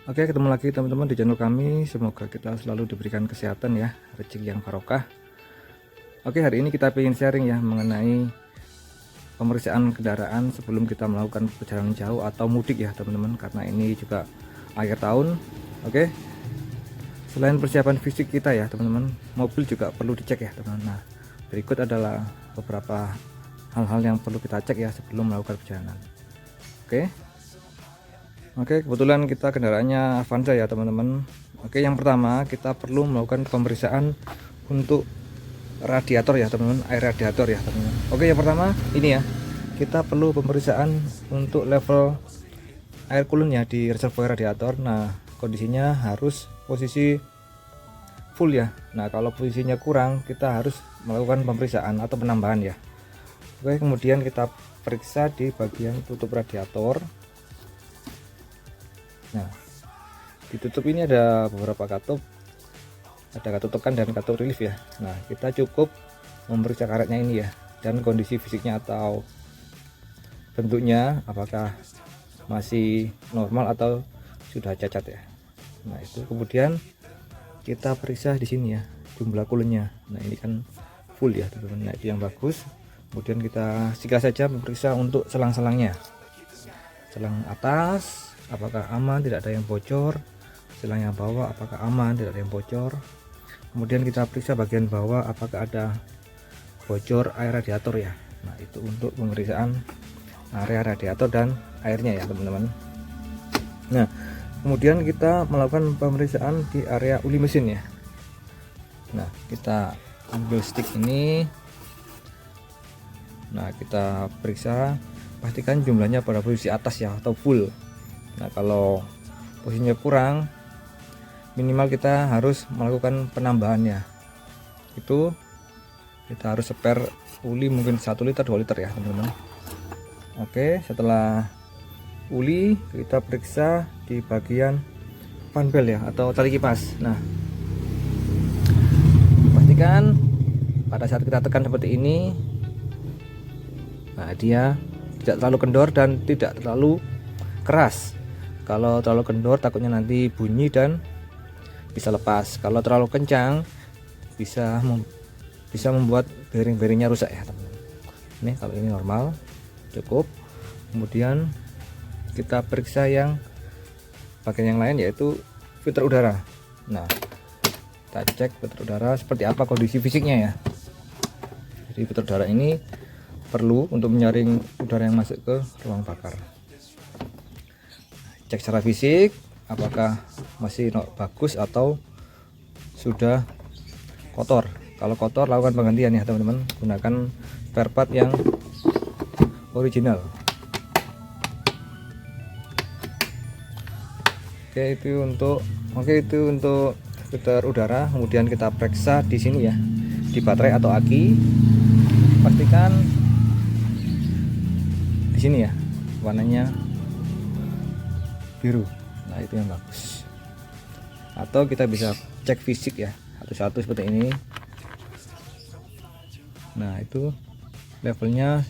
Oke, ketemu lagi teman-teman di channel kami. Semoga kita selalu diberikan kesehatan ya, rezeki yang barokah. Oke, hari ini kita ingin sharing ya mengenai pemeriksaan kendaraan sebelum kita melakukan perjalanan jauh atau mudik ya teman-teman, karena ini juga akhir tahun. Oke, selain persiapan fisik kita ya teman-teman, mobil juga perlu dicek ya teman-teman. Nah, berikut adalah beberapa hal-hal yang perlu kita cek ya sebelum melakukan perjalanan. Oke, kebetulan kita kendaraannya Avanza ya teman-teman. Oke, yang pertama kita perlu melakukan pemeriksaan untuk radiator ya teman-teman, air radiator ya teman-teman. Oke, yang pertama ini ya, kita perlu pemeriksaan untuk level air coolant ya di reservoir radiator. Nah, kondisinya harus posisi full ya. Nah, kalau posisinya kurang, kita harus melakukan pemeriksaan atau penambahan ya. Oke, kemudian kita periksa di bagian tutup radiator. Nah, ditutup ini ada beberapa katup, ada katup tekan dan katup relief ya. Nah, kita cukup memeriksa karetnya ini ya, dan kondisi fisiknya atau bentuknya apakah masih normal atau sudah cacat ya. Nah, itu kemudian kita periksa di sini ya, jumlah coolant-nya. Nah, ini kan full ya teman-teman. Nah, itu yang bagus. Kemudian kita sikat saja memeriksa untuk selang-selangnya, selang atas apakah aman, tidak ada yang bocor, selang yang bawah apakah aman, tidak ada yang bocor. Kemudian kita periksa bagian bawah apakah ada bocor air radiator ya. Nah, itu untuk pemeriksaan area radiator dan airnya ya teman-teman. Nah, kemudian kita melakukan pemeriksaan di area uli mesin ya. Nah, kita ambil stick ini. Nah, kita periksa, pastikan jumlahnya pada posisi atas ya atau full. Nah, kalau posisinya kurang, minimal kita harus melakukan penambahannya. Itu kita harus spare uli mungkin 1 liter 2 liter ya teman-teman. Oke, setelah uli kita periksa di bagian fan belt ya atau tali kipas. Nah, pastikan pada saat kita tekan seperti ini, nah dia tidak terlalu kendor dan tidak terlalu keras. Kalau terlalu kendor takutnya nanti bunyi dan bisa lepas. Kalau terlalu kencang bisa membuat bearing-bearingnya rusak ya teman-teman. Ini kalau ini normal cukup. Kemudian kita periksa yang bagian yang lain yaitu filter udara. Nah, kita cek filter udara seperti apa kondisi fisiknya ya. Jadi filter udara ini perlu untuk menyaring udara yang masuk ke ruang bakar. Cek secara fisik apakah masih bagus atau sudah kotor. Kalau kotor lakukan penggantian ya teman-teman, gunakan spare part yang original. Oke, itu untuk filter udara. Kemudian kita periksa di sini ya, di baterai atau aki. Pastikan di sini ya warnanya biru. Nah, itu yang bagus. Atau kita bisa cek fisik ya satu-satu seperti ini. Nah, itu levelnya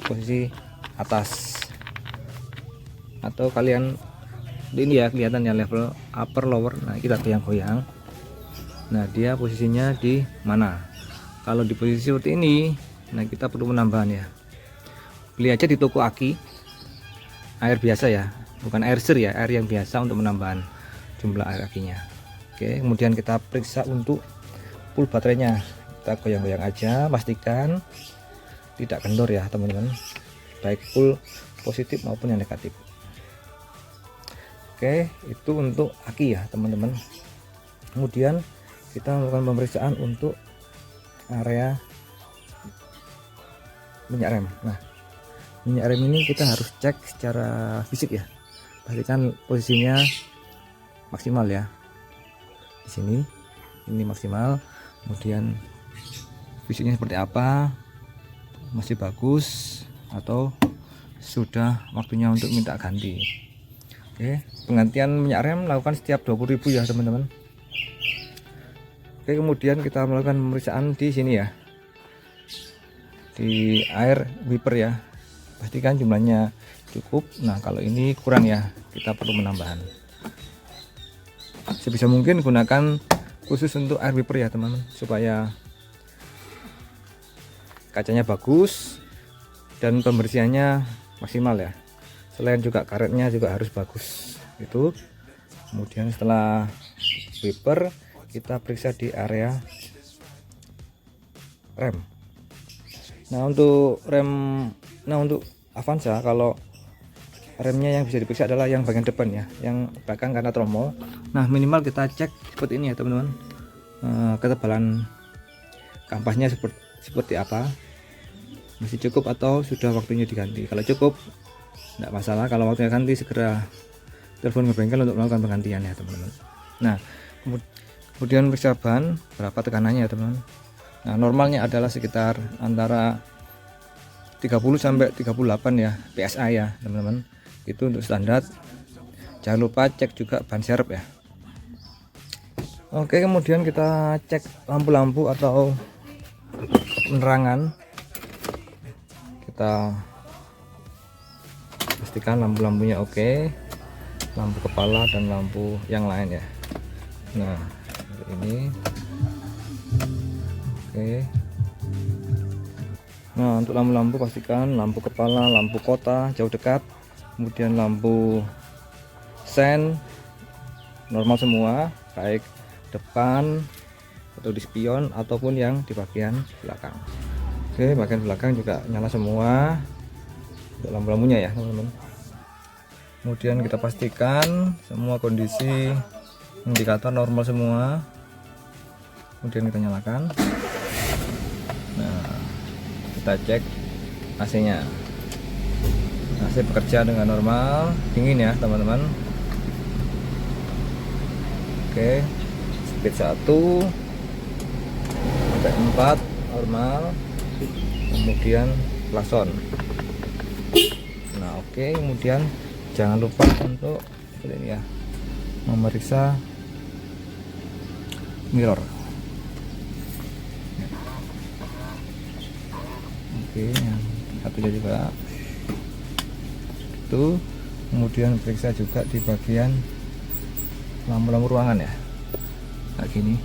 posisi atas, atau kalian ini ya kelihatan ya level upper lower. Nah, kita goyang-goyang. Nah, dia posisinya di mana. Kalau di posisi seperti ini, nah kita perlu penambahan ya. Beli aja di toko aki air biasa ya, bukan air sir ya, air yang biasa untuk menambahkan jumlah air akinya. Oke, kemudian kita periksa untuk full baterainya. Kita goyang-goyang aja, pastikan tidak kendor ya teman-teman, baik full positif maupun yang negatif. Oke, itu untuk aki ya teman-teman. Kemudian kita melakukan pemeriksaan untuk area minyak rem. Nah, minyak rem ini kita harus cek secara fisik ya, pastikan posisinya maksimal ya. Di sini ini maksimal. Kemudian fisiknya seperti apa, masih bagus atau sudah waktunya untuk minta ganti. Oke, penggantian minyak rem lakukan setiap 20.000 ya teman-teman. Oke, kemudian kita melakukan pemeriksaan di sini ya, di air wiper ya. Pastikan jumlahnya cukup. Nah, kalau ini kurang ya, kita perlu menambahkan. Sebisa mungkin gunakan khusus untuk air wiper ya teman-teman, supaya kacanya bagus dan pembersihannya maksimal ya. Selain juga karetnya juga harus bagus itu. Kemudian setelah wiper kita periksa di area rem. Nah untuk untuk Avanza, kalau remnya yang bisa diperiksa adalah yang bagian depan ya, yang belakang karena tromol. Nah minimal kita cek seperti ini ya teman-teman, ketebalan kampasnya seperti apa, masih cukup atau sudah waktunya diganti. Kalau cukup tidak masalah, kalau waktunya ganti segera telepon ke bengkel untuk melakukan penggantian ya teman-teman. Nah kemudian periksa ban, berapa tekanannya ya teman-teman. Nah normalnya adalah sekitar antara 30 sampai 38 ya PSI ya teman-teman, itu untuk standar. Jangan lupa cek juga ban serep ya. Oke, kemudian kita cek lampu-lampu atau penerangan. Kita pastikan lampu-lampunya oke, lampu kepala dan lampu yang lain ya. Nah ini oke. Nah untuk lampu-lampu pastikan lampu kepala, lampu kota jauh dekat, kemudian lampu sen normal semua, baik depan atau di spion ataupun yang di bagian belakang. Oke, bagian belakang juga nyala semua untuk lampu-lampunya ya teman-teman. Kemudian kita pastikan semua kondisi indikator normal semua, kemudian kita nyalakan. Nah kita cek AC-nya. AC bekerja dengan normal, dingin ya teman-teman. Oke, speed 1 sampai 4 normal, kemudian plafon. Nah oke, kemudian jangan lupa untuk ini ya, memeriksa mirror. Oke, yang satunya juga itu. Kemudian periksa juga di bagian lampu-lampu ruangan ya, kayak gini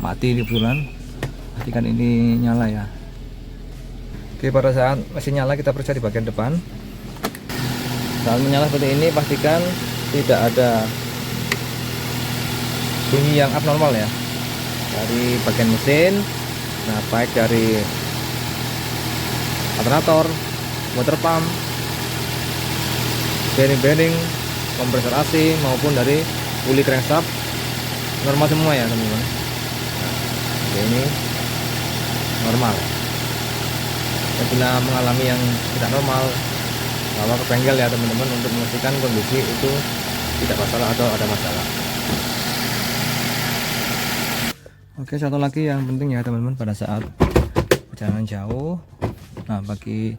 mati di bulan, pastikan ini nyala ya. Oke, pada saat masih nyala kita periksa di bagian depan. Saat menyala seperti ini pastikan tidak ada bunyi yang abnormal ya dari bagian mesin. Nah baik dari alternator, water pump, bearing, kompresor AC maupun dari puli crankshaft normal semua ya teman-teman. Nah, ini normal. Apabila mengalami yang tidak normal, bawa ke bengkel ya teman-teman untuk memastikan kondisi itu tidak masalah atau ada masalah. Oke, satu lagi yang penting ya teman-teman pada saat perjalanan jauh. Nah bagi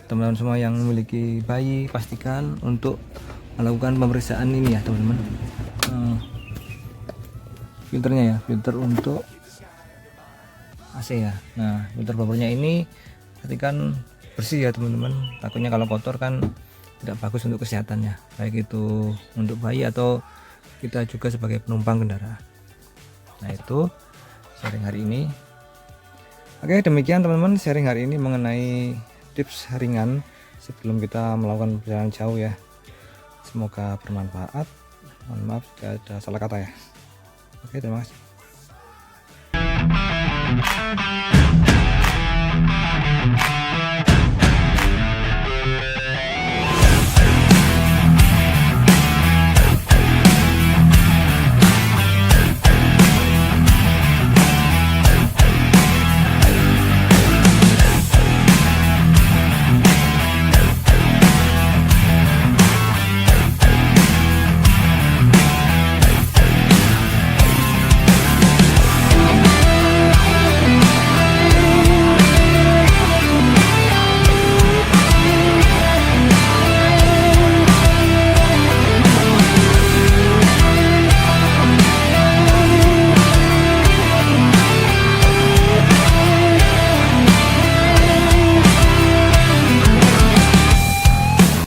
teman-teman semua yang memiliki bayi, pastikan untuk melakukan pemeriksaan ini ya teman-teman, filternya ya, filter untuk AC ya. Nah filter bumpernya ini pastikan bersih ya teman-teman, takutnya kalau kotor kan tidak bagus untuk kesehatannya, baik itu untuk bayi atau kita juga sebagai penumpang kendaraan. Nah itu sharing hari ini. Oke, demikian teman-teman sharing hari ini mengenai tips ringan sebelum kita melakukan perjalanan jauh ya. Semoga bermanfaat. Mohon maaf jika ada salah kata ya. Oke, terima kasih.